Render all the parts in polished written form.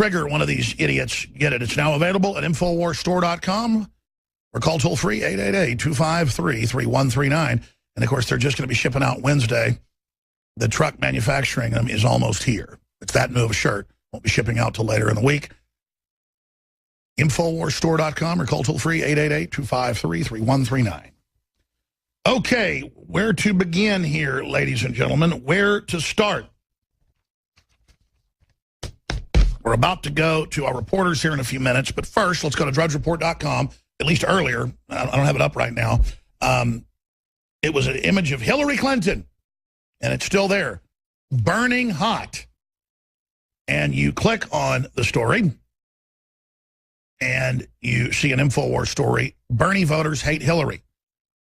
trigger one of these idiots, get it. It's now available at InfoWarsStore.com or call toll-free 888-253-3139. And, of course, they're just going to be shipping out Wednesday. The truck manufacturing them is almost here. It's that new of a shirt. Won't be shipping out till later in the week. InfoWarsStore.com or call toll-free 888-253-3139. Okay, where to begin here, ladies and gentlemen? Where to start? We're about to go to our reporters here in a few minutes, but first, let's go to DrudgeReport.com, at least earlier. I don't have it up right now. It was an image of Hillary Clinton, and it's still there, burning hot. And you click on the story, and you see an InfoWars story. Bernie voters hate Hillary.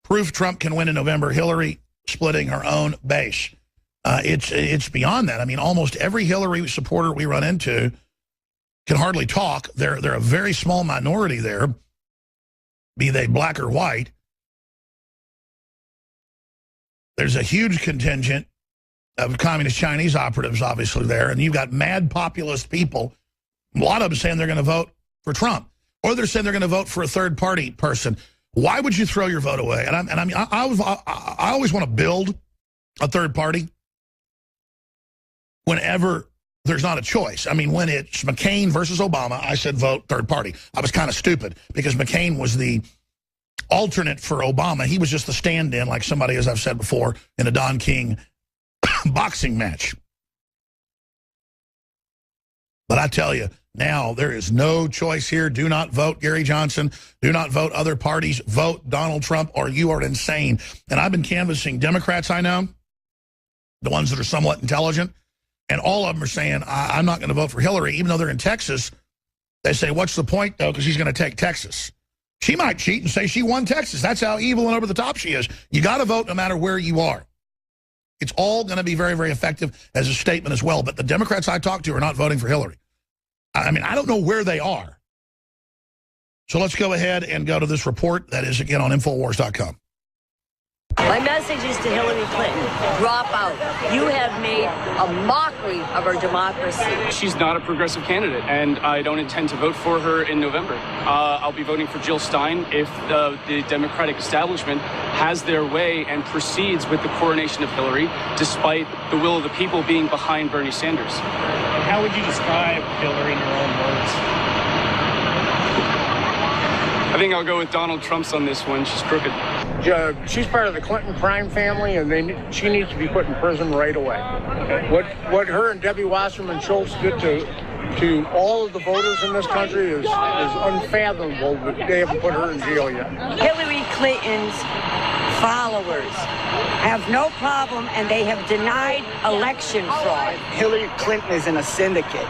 Proof Trump can win in November. Hillary splitting her own base. It's beyond that. I mean, almost every Hillary supporter we run into can hardly talk. They're a very small minority there, be they black or white. There's a huge contingent of communist Chinese operatives, obviously, there, and you've got mad populist people. A lot of them saying they're going to vote for Trump, or they're saying they're going to vote for a third-party person. Why would you throw your vote away? And I mean, I always want to build a third party whenever there's not a choice. I mean, when it's McCain versus Obama, I said vote third party. I was kind of stupid because McCain was the alternate for Obama. He was just the stand-in, like somebody, as I've said before, in a Don King boxing match. But I tell you, now there is no choice here. Do not vote Gary Johnson. Do not vote other parties. Vote Donald Trump or you are insane. And I've been canvassing Democrats I know, the ones that are somewhat intelligent, and all of them are saying, I'm not going to vote for Hillary, even though they're in Texas. They say, what's the point, though, because she's going to take Texas. She might cheat and say she won Texas. That's how evil and over the top she is. You got to vote no matter where you are. It's all going to be very, very effective as a statement as well. But the Democrats I talk to are not voting for Hillary. I mean, I don't know where they are. So let's go ahead and go to this report that is, again, on InfoWars.com. My message is to Hillary Clinton, drop out. You have made a mockery of our democracy. She's not a progressive candidate, and I don't intend to vote for her in November. I'll be voting for Jill Stein if the Democratic establishment has their way and proceeds with the coronation of Hillary, despite the will of the people being behind Bernie Sanders. How would you describe Hillary in your own words? I think I'll go with Donald Trump's on this one. She's crooked. She's part of the Clinton crime family, and she needs to be put in prison right away. What her and Debbie Wasserman Schultz did to all of the voters in this country is unfathomable. But they haven't put her in jail yet. Hillary Clinton's followers have no problem, and they have denied election fraud. Hillary Clinton is in a syndicate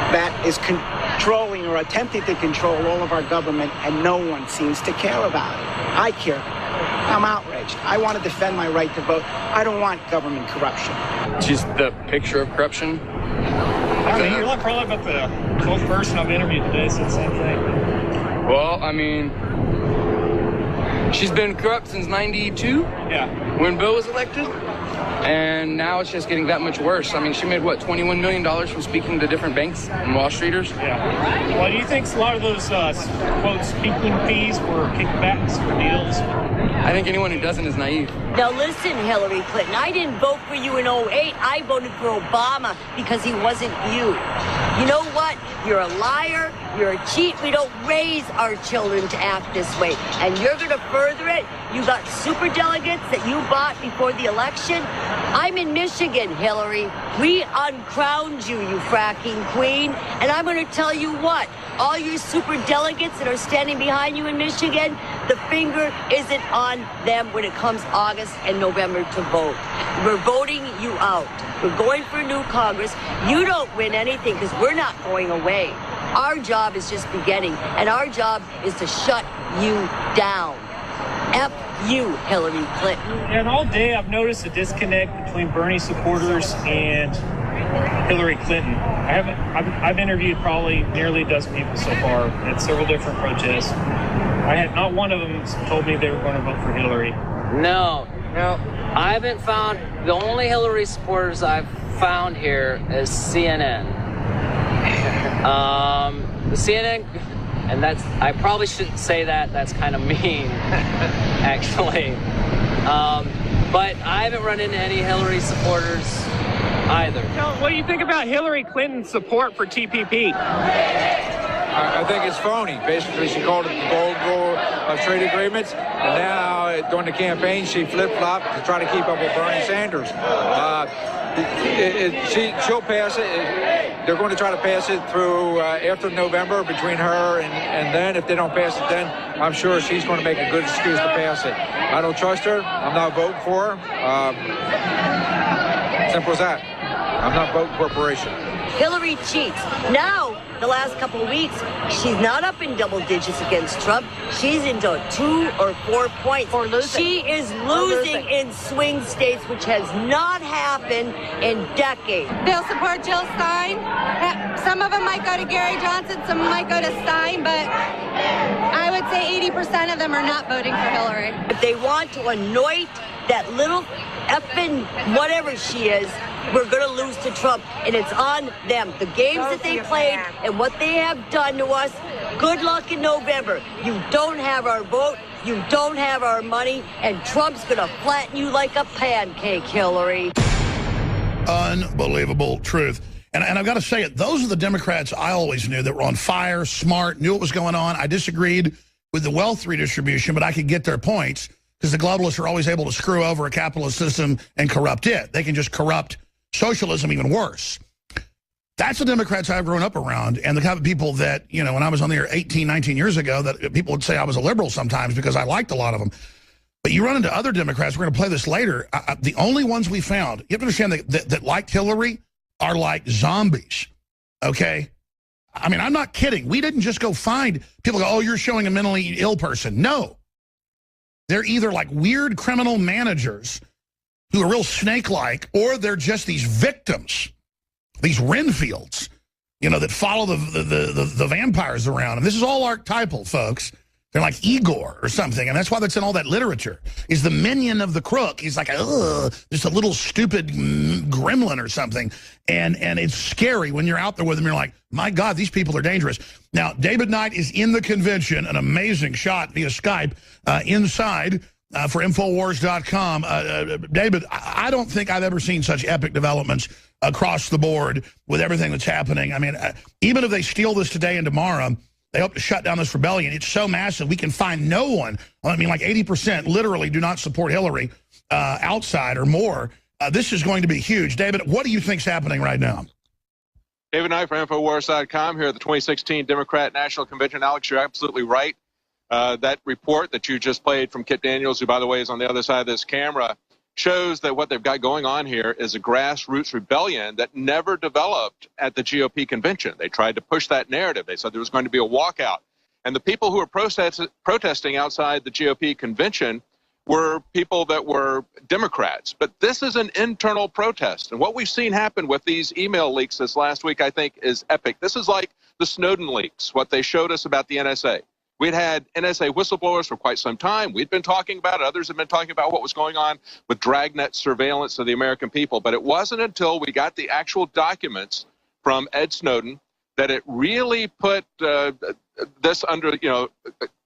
that is controlling or attempting to control all of our government, and no one seems to care about it. I care. I'm outraged. I want to defend my right to vote. I don't want government corruption. She's the picture of corruption. I mean, you're like probably about the 12th person I've interviewed today said the same thing. Well, I mean, she's been corrupt since '92. Yeah. When Bill was elected. And now it's just getting that much worse. I mean, she made, what, $21 million from speaking to different banks and Wall Streeters? Yeah. Well, do you think a lot of those, quote, speaking fees were kickbacks or deals? I think anyone who doesn't is naive. Now listen, Hillary Clinton, I didn't vote for you in 08. I voted for Obama because he wasn't you. You know what? You're a liar. You're a cheat. We don't raise our children to act this way. And you're going to further it. You got superdelegates that you bought before the election. I'm in Michigan, Hillary. We uncrowned you, you fracking queen. And I'm going to tell you what. All your superdelegates that are standing behind you in Michigan, the finger isn't on them when it comes August and November to vote. We're voting you out. We're going for a new Congress. You don't win anything because we're not going away. Our job is just beginning, and our job is to shut you down. F you, Hillary Clinton. And all day I've noticed a disconnect between Bernie supporters and Hillary Clinton. I've interviewed probably nearly a dozen people so far at several different protests. I had not one of them told me they were going to vote for Hillary. No. I haven't found, the only Hillary supporters I've found here is CNN. The CNN, and I probably shouldn't say that. That's kind of mean, actually. But I haven't run into any Hillary supporters either. What do you think about Hillary Clinton's support for TPP? I think it's phony. Basically, she called it the gold rule of trade agreements, and now during the campaign, she flip-flopped to try to keep up with Bernie Sanders. She'll pass it. They're going to try to pass it through after November between her and then. If they don't pass it then, I'm sure she's going to make a good excuse to pass it. I don't trust her. I'm not voting for her. Simple as that. I'm not voting corporation. Hillary cheats. Now, the last couple of weeks, she's not up in double digits against Trump. She's into 2 or 4 points. Or losing. She is losing in swing states, which has not happened in decades. They'll support Jill Stein. Some of them might go to Gary Johnson, some might go to Stein, but I would say 80% of them are not voting for Hillary. If they want to anoint that little effing whatever she is, we're going to lose to Trump, and it's on them. The games that they played and what they have done to us, good luck in November. You don't have our vote, you don't have our money, and Trump's going to flatten you like a pancake, Hillary. Unbelievable truth. And I've got to say it, those are the Democrats I always knew that were on fire, smart, knew what was going on. I disagreed with the wealth redistribution, but I could get their points because the globalists are always able to screw over a capitalist system and corrupt it. They can just corrupt socialism even worse. That's the Democrats I've grown up around, and the kind of people that, you know, when I was on the air 18, 19 years ago, that people would say I was a liberal sometimes because I liked a lot of them. But you run into other Democrats, we're going to play this later, the only ones we found, you have to understand that liked Hillary are like zombies, okay? I mean, I'm not kidding. We didn't just go find people go, oh, you're showing a mentally ill person. No. They're either like weird criminal managers who are real snake-like, or they're just these victims, these Renfields, you know, that follow the vampires around. And this is all archetypal, folks. They're like Igor or something, and that's why that's in all that literature. Is the minion of the crook. He's like, just a little stupid gremlin or something. And it's scary when you're out there with him. You're like, my God, these people are dangerous. Now, David Knight is in the convention, an amazing shot via Skype inside for Infowars.com. David, I don't think I've ever seen such epic developments across the board with everything that's happening. I mean, even if they steal this today and tomorrow, they hope to shut down this rebellion. It's so massive, we can find no one. I mean, like 80% literally do not support Hillary outside or more. This is going to be huge. David, what do you think's happening right now? David Knight from Infowars.com here at the 2016 Democrat National Convention. Alex, you're absolutely right. That report that you just played from Kit Daniels, who, by the way, is on the other side of this camera, shows that what they've got going on here is a grassroots rebellion that never developed at the GOP convention. They tried to push that narrative. They said there was going to be a walkout. And the people who were protesting outside the GOP convention were people that were Democrats. But this is an internal protest. And what we've seen happen with these email leaks this last week, I think, is epic. This is like the Snowden leaks, what they showed us about the NSA. We'd had NSA whistleblowers for quite some time. We'd been talking about it. Others have been talking about what was going on with dragnet surveillance of the American people. But it wasn't until we got the actual documents from Ed Snowden that it really put this under, you know,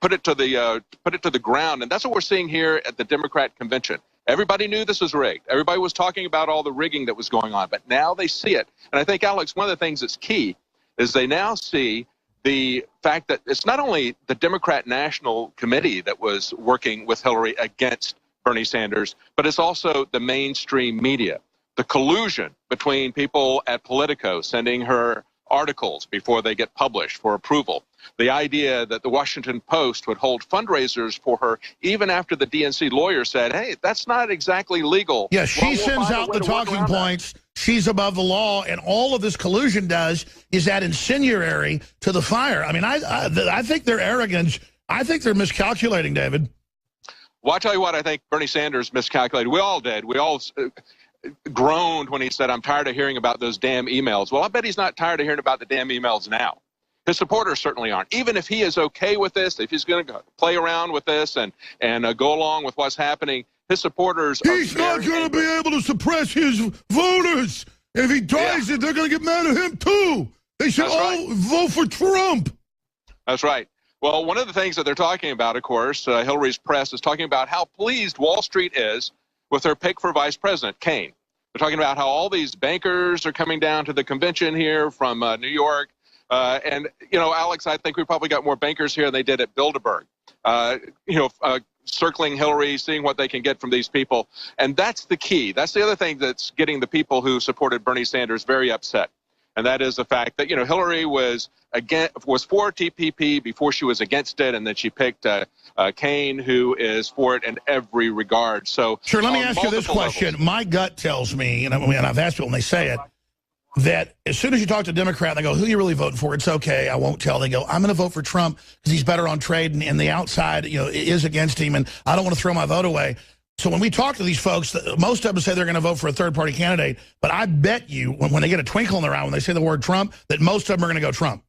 put it to the ground. And that's what we're seeing here at the Democrat convention. Everybody knew this was rigged. Everybody was talking about all the rigging that was going on. But now they see it. And I think, Alex, one of the things that's key is they now see the fact that it's not only the Democrat National Committee that was working with Hillary against Bernie Sanders, but it's also the mainstream media. The collusion between people at Politico sending her articles before they get published for approval. The idea that the Washington Post would hold fundraisers for her even after the DNC lawyer said, hey, that's not exactly legal. Yeah, she sends out the talking points. She's above the law, and all of this collusion does is add incendiary to the fire. I mean, I think they're arrogant. I think they're miscalculating, David. Well, I'll tell you what, I think Bernie Sanders miscalculated. We all did. We all groaned when he said, I'm tired of hearing about those damn emails. Well, I bet he's not tired of hearing about the damn emails now. His supporters certainly aren't. Even if he is okay with this, if he's going to play around with this and go along with what's happening, his supporters are He's not going to be able to suppress his voters. If he tries it, they're going to get mad at him, too. They said, vote for Trump. That's right. Well, one of the things that they're talking about, of course, Hillary's press is talking about how pleased Wall Street is with her pick for vice president, Kaine. They're talking about how all these bankers are coming down to the convention here from New York. And, you know, Alex, I think we probably got more bankers here than they did at Bilderberg, circling Hillary, seeing what they can get from these people. And that's the key. That's the other thing that's getting the people who supported Bernie Sanders very upset. And that is the fact that, you know, Hillary was for TPP before she was against it, and then she picked Kaine, who is for it in every regard. So, sure, let me ask you this question. Levels. My gut tells me, and I've asked people when they say it, that as soon as you talk to a Democrat, they go, who are you really voting for? It's okay, I won't tell. They go, I'm going to vote for Trump because he's better on trade, and the outside, you know, is against him, and I don't want to throw my vote away. So when we talk to these folks, most of them say they're going to vote for a third-party candidate, but I bet you when they get a twinkle in their eye when they say the word Trump, that most of them are going to go Trump.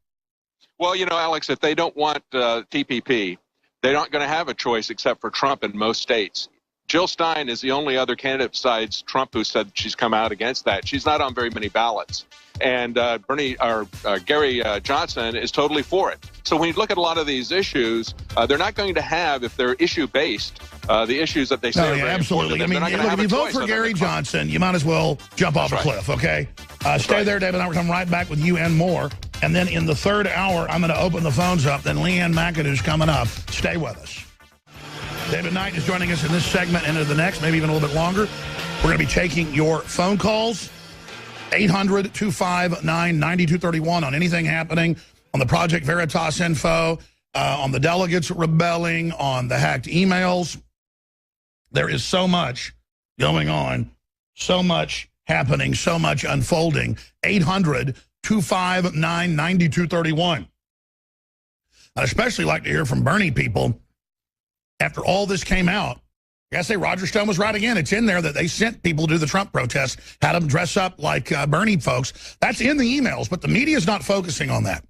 Well, you know, Alex, if they don't want TPP, they're not going to have a choice except for Trump in most states. Jill Stein is the only other candidate besides Trump who said she's come out against that. She's not on very many ballots. And Gary Johnson is totally for it. So when you look at a lot of these issues, they're not going to have, if they're issue-based, the issues that they say are very absolutely. I mean, look, if you vote for Gary Johnson, you might as well jump off a cliff, okay? Stay there, David, and we'll come right back with you and more. And then in the third hour, I'm going to open the phones up. Then Leanne McAdoo's coming up. Stay with us. David Knight is joining us in this segment and into the next, maybe even a little bit longer. We're going to be taking your phone calls, 800-259-9231, on anything happening on the Project Veritas info, on the delegates rebelling, on the hacked emails. There is so much going on, so much happening, so much unfolding. 800-259-9231. I'd especially like to hear from Bernie people. After all this came out, I say Roger Stone was right again. It's in there that they sent people to do the Trump protests, had them dress up like Bernie folks. That's in the emails, but the media is not focusing on that.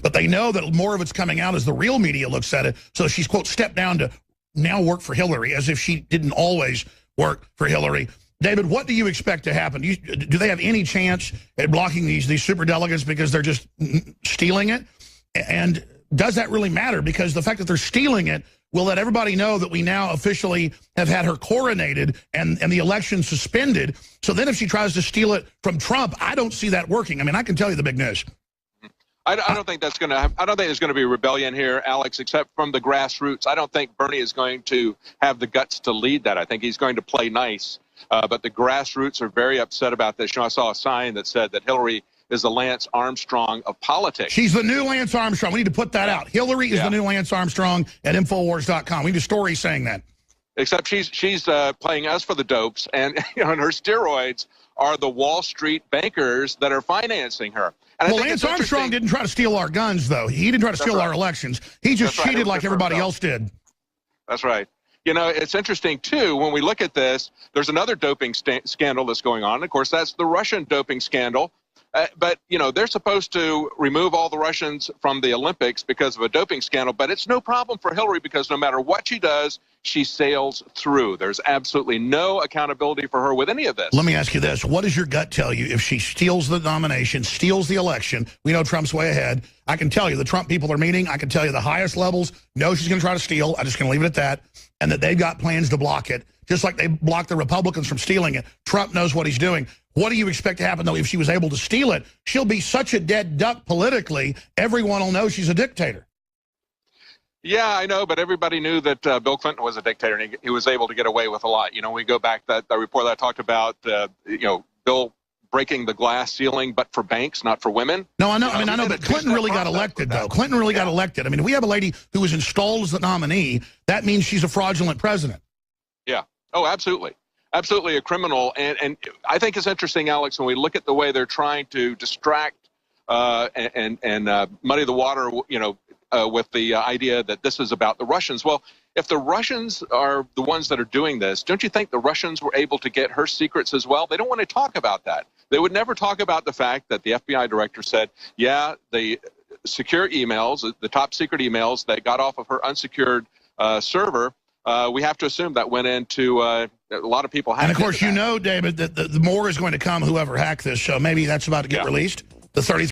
But they know that more of it's coming out as the real media looks at it. So she's, quote, stepped down to now work for Hillary, as if she didn't always work for Hillary. David, what do you expect to happen? Do they have any chance at blocking these superdelegates because they're just stealing it? And does that really matter? Because the fact that they're stealing it will let everybody know that we now officially have had her coronated and the election suspended. So then if she tries to steal it from Trump, I don't see that working. I mean, I can tell you the big news. I don't think that's going to I don't think there's going to be rebellion here, Alex, except from the grassroots. I don't think Bernie is going to have the guts to lead that. I think he's going to play nice. But the grassroots are very upset about this. You know, I saw a sign that said that Hillary is the Lance Armstrong of politics. She's the new Lance Armstrong. We need to put that out. Hillary is the new Lance Armstrong at Infowars.com. We need a story saying that. Except she's playing us for the dopes, and, you know, and her steroids are the Wall Street bankers that are financing her. And well, Lance Armstrong didn't try to steal our guns, though. He didn't try to steal our elections. He just cheated like everybody else did. That's right. You know, it's interesting, too, when we look at this, there's another doping scandal that's going on. Of course, that's the Russian doping scandal. But, you know, they're supposed to remove all the Russians from the Olympics because of a doping scandal. But it's no problem for Hillary because no matter what she does, she sails through. There's absolutely no accountability for her with any of this. Let me ask you this. What does your gut tell you if she steals the nomination, steals the election? We know Trump's way ahead. I can tell you the Trump people are meeting. I can tell you the highest levels know she's going to try to steal. I'm just going to leave it at that. And that they've got plans to block it. Just like they blocked the Republicans from stealing it. Trump knows what he's doing. What do you expect to happen, though, if she was able to steal it? She'll be such a dead duck politically, everyone will know she's a dictator. Yeah, I know, but everybody knew that Bill Clinton was a dictator, and he was able to get away with a lot. You know, we go back to that report that I talked about, you know, Bill breaking the glass ceiling, but for banks, not for women. No, I know. I know, but Clinton really got elected, though. Clinton really got elected. I mean, if we have a lady who was installed as the nominee, that means she's a fraudulent president. Yeah. Oh, absolutely. Absolutely a criminal. And I think it's interesting, Alex, when we look at the way they're trying to distract and muddy the water, you know, with the idea that this is about the Russians. Well, if the Russians are the ones that are doing this, don't you think the Russians were able to get her secrets as well? They don't want to talk about that. They would never talk about the fact that the FBI director said, yeah, the secure emails, the top secret emails that got off of her unsecured server, we have to assume that went into a lot of people. And of course, you know, David, that the more is going to come, whoever hacked this. So maybe that's about to get released. the 33